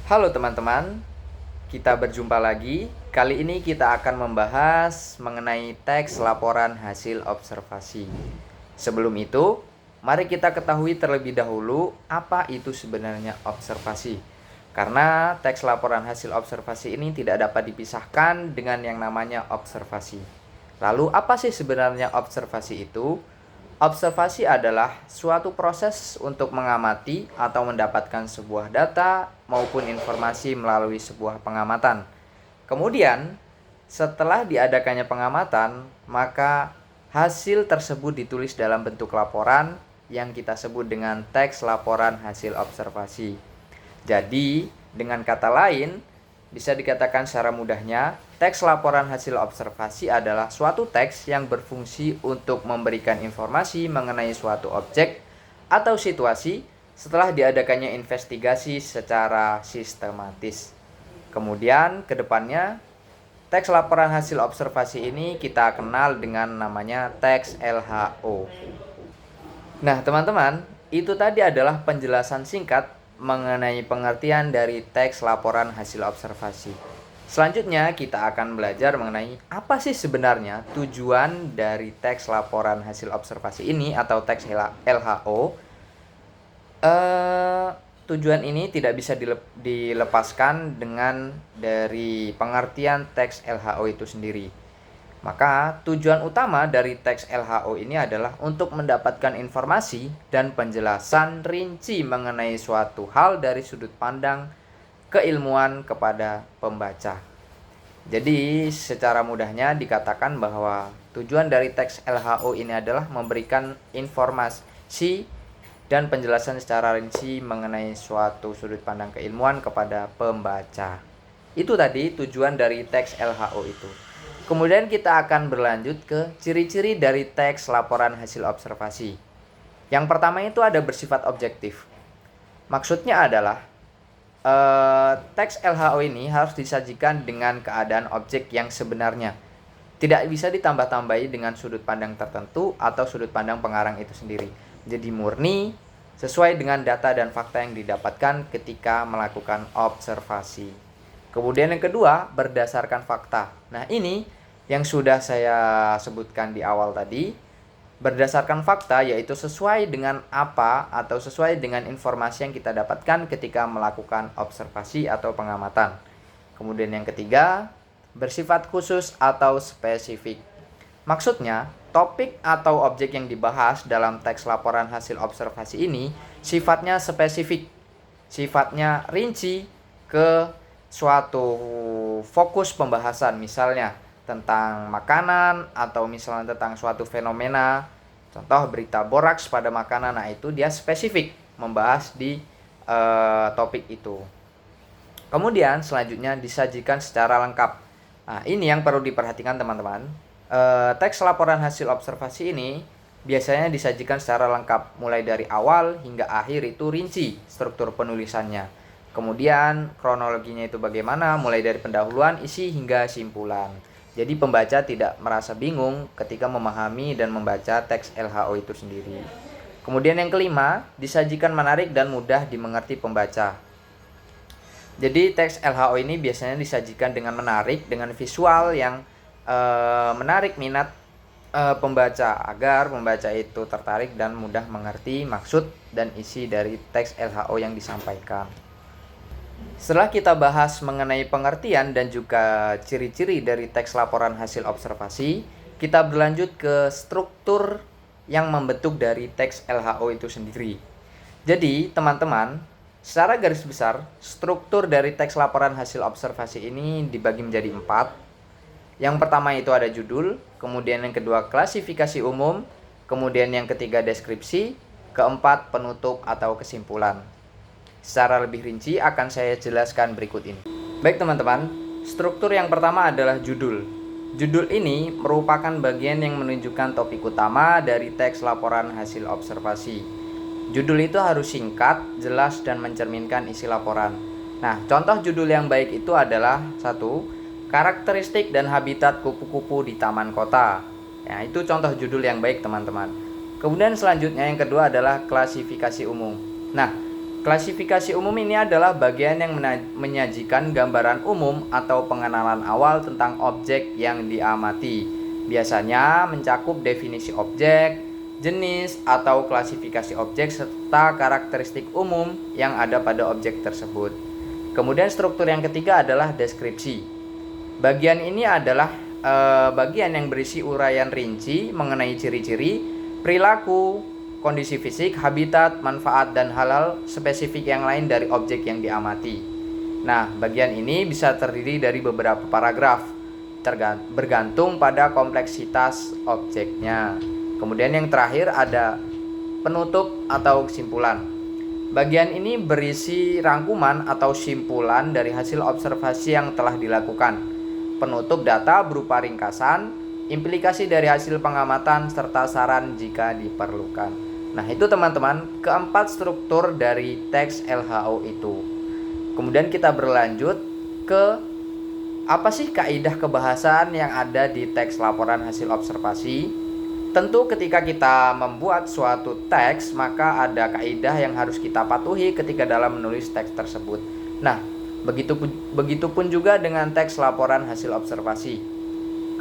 Halo teman-teman, kita berjumpa lagi. Kali ini kita akan membahas mengenai teks laporan hasil observasi. Sebelum itu, mari kita ketahui terlebih dahulu apa itu sebenarnya observasi. Karena teks laporan hasil observasi ini tidak dapat dipisahkan dengan yang namanya observasi. Lalu apa sih sebenarnya observasi itu? Observasi adalah suatu proses untuk mengamati atau mendapatkan sebuah data maupun informasi melalui sebuah pengamatan. Kemudian, setelah diadakannya pengamatan, maka hasil tersebut ditulis dalam bentuk laporan yang kita sebut dengan teks laporan hasil observasi. Jadi, dengan kata lain, bisa dikatakan secara mudahnya, teks laporan hasil observasi adalah suatu teks yang berfungsi untuk memberikan informasi mengenai suatu objek atau situasi setelah diadakannya investigasi secara sistematis. Kemudian, ke depannya, teks laporan hasil observasi ini kita kenal dengan namanya teks LHO. Nah, teman-teman, itu tadi adalah penjelasan singkat mengenai pengertian dari teks laporan hasil observasi. Selanjutnya kita akan belajar mengenai apa sih sebenarnya tujuan dari teks laporan hasil observasi ini atau teks LHO. Tujuan ini tidak bisa dilepaskan dengan dari pengertian teks LHO itu sendiri. Maka tujuan utama dari teks LHO ini adalah untuk mendapatkan informasi dan penjelasan rinci mengenai suatu hal dari sudut pandang keilmuan kepada pembaca. Jadi secara mudahnya dikatakan bahwa tujuan dari teks LHO ini adalah memberikan informasi dan penjelasan secara rinci mengenai suatu sudut pandang keilmuan kepada pembaca. Itu tadi tujuan dari teks LHO itu. Kemudian kita akan berlanjut ke ciri-ciri dari teks laporan hasil observasi. Yang pertama itu ada bersifat objektif. Maksudnya adalah teks LHO ini harus disajikan dengan keadaan objek yang sebenarnya. Tidak bisa ditambah-tambahi dengan sudut pandang tertentu atau sudut pandang pengarang itu sendiri. Jadi murni sesuai dengan data dan fakta yang didapatkan ketika melakukan observasi. Kemudian yang kedua, berdasarkan fakta. Nah, ini yang sudah saya sebutkan di awal tadi, berdasarkan fakta yaitu sesuai dengan apa atau sesuai dengan informasi yang kita dapatkan ketika melakukan observasi atau pengamatan. Kemudian yang ketiga, bersifat khusus atau spesifik. Maksudnya, topik atau objek yang dibahas dalam teks laporan hasil observasi ini sifatnya spesifik, sifatnya rinci ke suatu fokus pembahasan, misalnya tentang makanan atau misalnya tentang suatu fenomena, contoh berita boraks pada makanan. Nah, itu dia spesifik membahas di topik itu. Kemudian selanjutnya disajikan secara lengkap. Nah, ini yang perlu diperhatikan teman-teman. Teks laporan hasil observasi ini biasanya disajikan secara lengkap, mulai dari awal hingga akhir itu rinci struktur penulisannya. Kemudian kronologinya itu bagaimana, mulai dari pendahuluan, isi, hingga simpulan. Jadi pembaca tidak merasa bingung ketika memahami dan membaca teks LHO itu sendiri. Kemudian yang kelima, disajikan menarik dan mudah dimengerti pembaca. Jadi teks LHO ini biasanya disajikan dengan menarik, dengan visual yang menarik minat pembaca agar pembaca itu tertarik dan mudah mengerti maksud dan isi dari teks LHO yang disampaikan. Setelah kita bahas mengenai pengertian dan juga ciri-ciri dari teks laporan hasil observasi, kita berlanjut ke struktur yang membentuk dari teks LHO itu sendiri. Jadi, teman-teman, secara garis besar, struktur dari teks laporan hasil observasi ini dibagi menjadi 4. Yang pertama itu ada judul, kemudian yang kedua klasifikasi umum, kemudian yang ketiga deskripsi, keempat penutup atau kesimpulan. Secara lebih rinci akan saya jelaskan berikut ini. Baik teman-teman, struktur yang pertama adalah judul. Judul ini merupakan bagian yang menunjukkan topik utama dari teks laporan hasil observasi. Judul itu harus singkat, jelas, dan mencerminkan isi laporan. Nah, contoh judul yang baik itu adalah 1. Karakteristik dan habitat kupu-kupu di taman kota. Nah, itu contoh judul yang baik teman-teman. Kemudian selanjutnya yang kedua adalah klasifikasi umum. Nah, Klasifikasi umum ini adalah bagian yang menyajikan gambaran umum atau pengenalan awal tentang objek yang diamati. Biasanya mencakup definisi objek, jenis atau klasifikasi objek serta karakteristik umum yang ada pada objek tersebut. Kemudian struktur yang ketiga adalah deskripsi. Bagian ini adalah bagian yang berisi uraian rinci mengenai ciri-ciri, perilaku, kondisi fisik, habitat, manfaat, dan hal-hal spesifik yang lain dari objek yang diamati. Nah, bagian ini bisa terdiri dari beberapa paragraf, bergantung pada kompleksitas objeknya. Kemudian yang terakhir ada penutup atau kesimpulan. Bagian ini berisi rangkuman atau simpulan dari hasil observasi yang telah dilakukan. Penutup data berupa ringkasan, implikasi dari hasil pengamatan, serta saran jika diperlukan. Nah, itu teman-teman keempat struktur dari teks LHO itu. Kemudian kita berlanjut ke apa sih kaidah kebahasaan yang ada di teks laporan hasil observasi. Tentu ketika kita membuat suatu teks, maka ada kaidah yang harus kita patuhi ketika dalam menulis teks tersebut. Nah, begitupun juga dengan teks laporan hasil observasi.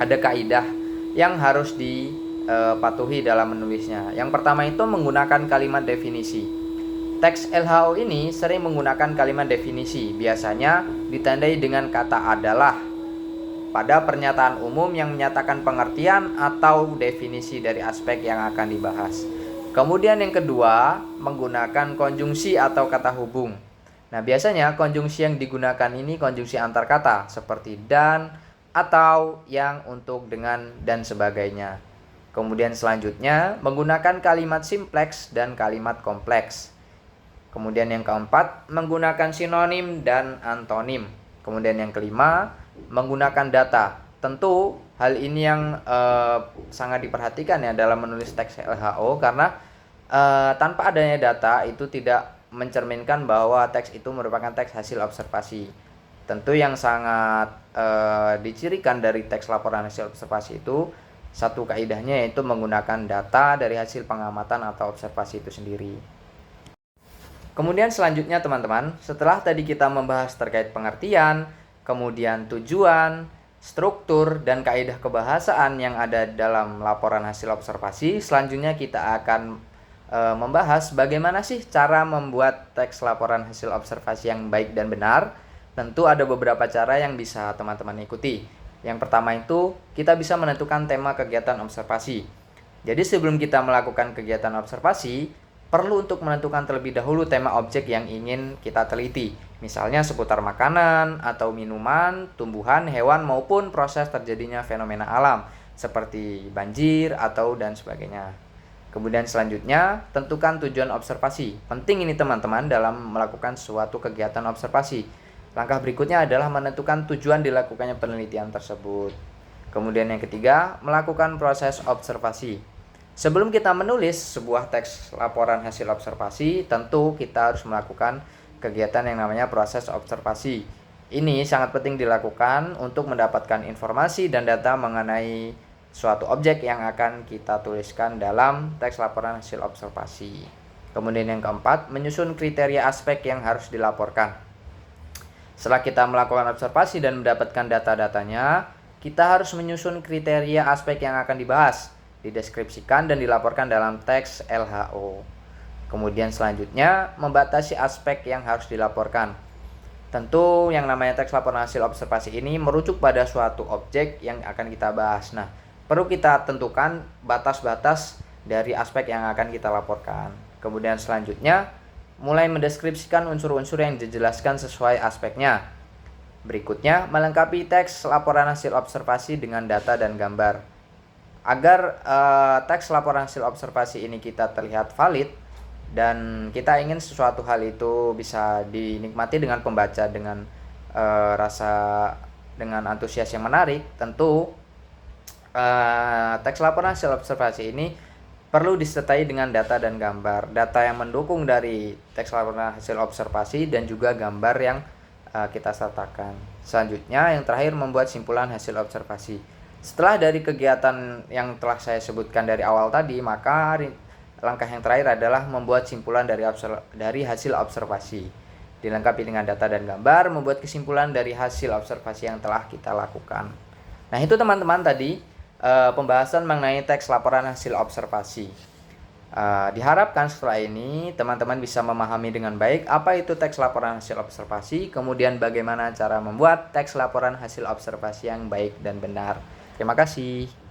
Ada kaidah yang harus dipatuhi dalam menulisnya. Yang pertama itu menggunakan kalimat definisi. Teks LHO ini sering menggunakan kalimat definisi, biasanya ditandai dengan kata adalah pada pernyataan umum yang menyatakan pengertian atau definisi dari aspek yang akan dibahas. Kemudian yang kedua, menggunakan konjungsi atau kata hubung. Nah, biasanya konjungsi yang digunakan ini konjungsi antar kata seperti dan, atau, yang, untuk, dengan, dan sebagainya. Kemudian selanjutnya menggunakan kalimat simpleks dan kalimat kompleks. Kemudian yang keempat menggunakan sinonim dan antonim. Kemudian yang kelima menggunakan data. Tentu hal ini yang sangat diperhatikan ya dalam menulis teks LHO, karena tanpa adanya data itu tidak mencerminkan bahwa teks itu merupakan teks hasil observasi. Tentu yang sangat dicirikan dari teks laporan hasil observasi itu satu kaidahnya yaitu menggunakan data dari hasil pengamatan atau observasi itu sendiri. Kemudian selanjutnya teman-teman, setelah tadi kita membahas terkait pengertian, kemudian tujuan, struktur, dan kaidah kebahasaan yang ada dalam laporan hasil observasi, selanjutnya kita akan membahas bagaimana sih cara membuat teks laporan hasil observasi yang baik dan benar. Tentu ada beberapa cara yang bisa teman-teman ikuti. Yang pertama itu, kita bisa menentukan tema kegiatan observasi. Jadi sebelum kita melakukan kegiatan observasi, perlu untuk menentukan terlebih dahulu tema objek yang ingin kita teliti. Misalnya seputar makanan, atau minuman, tumbuhan, hewan, maupun proses terjadinya fenomena alam, seperti banjir, atau dan sebagainya. Kemudian selanjutnya, tentukan tujuan observasi. Penting ini teman-teman dalam melakukan suatu kegiatan observasi. Langkah berikutnya adalah menentukan tujuan dilakukannya penelitian tersebut. Kemudian yang ketiga, melakukan proses observasi. Sebelum kita menulis sebuah teks laporan hasil observasi, tentu kita harus melakukan kegiatan yang namanya proses observasi. Ini sangat penting dilakukan untuk mendapatkan informasi dan data mengenai suatu objek yang akan kita tuliskan dalam teks laporan hasil observasi. Kemudian yang keempat, menyusun kriteria aspek yang harus dilaporkan. Setelah kita melakukan observasi dan mendapatkan data-datanya, kita harus menyusun kriteria aspek yang akan dibahas, dideskripsikan dan dilaporkan dalam teks LHO. Kemudian selanjutnya, membatasi aspek yang harus dilaporkan. Tentu yang namanya teks laporan hasil observasi ini merujuk pada suatu objek yang akan kita bahas. Nah, perlu kita tentukan batas-batas dari aspek yang akan kita laporkan. Kemudian selanjutnya, mulai mendeskripsikan unsur-unsur yang dijelaskan sesuai aspeknya. Berikutnya, melengkapi teks laporan hasil observasi dengan data dan gambar. Agar teks laporan hasil observasi ini kita terlihat valid dan kita ingin sesuatu hal itu bisa dinikmati dengan pembaca dengan dengan antusias yang menarik, tentu teks laporan hasil observasi ini perlu disertai dengan data dan gambar. Data yang mendukung dari teks laporan hasil observasi dan juga gambar yang kita sertakan. Selanjutnya yang terakhir, membuat simpulan hasil observasi. Setelah dari kegiatan yang telah saya sebutkan dari awal tadi, maka langkah yang terakhir adalah membuat simpulan dari hasil observasi. Dilengkapi dengan data dan gambar, membuat kesimpulan dari hasil observasi yang telah kita lakukan. Nah, itu teman-teman tadi pembahasan mengenai teks laporan hasil observasi. Diharapkan setelah ini teman-teman bisa memahami dengan baik apa itu teks laporan hasil observasi, kemudian bagaimana cara membuat teks laporan hasil observasi yang baik dan benar. Terima kasih.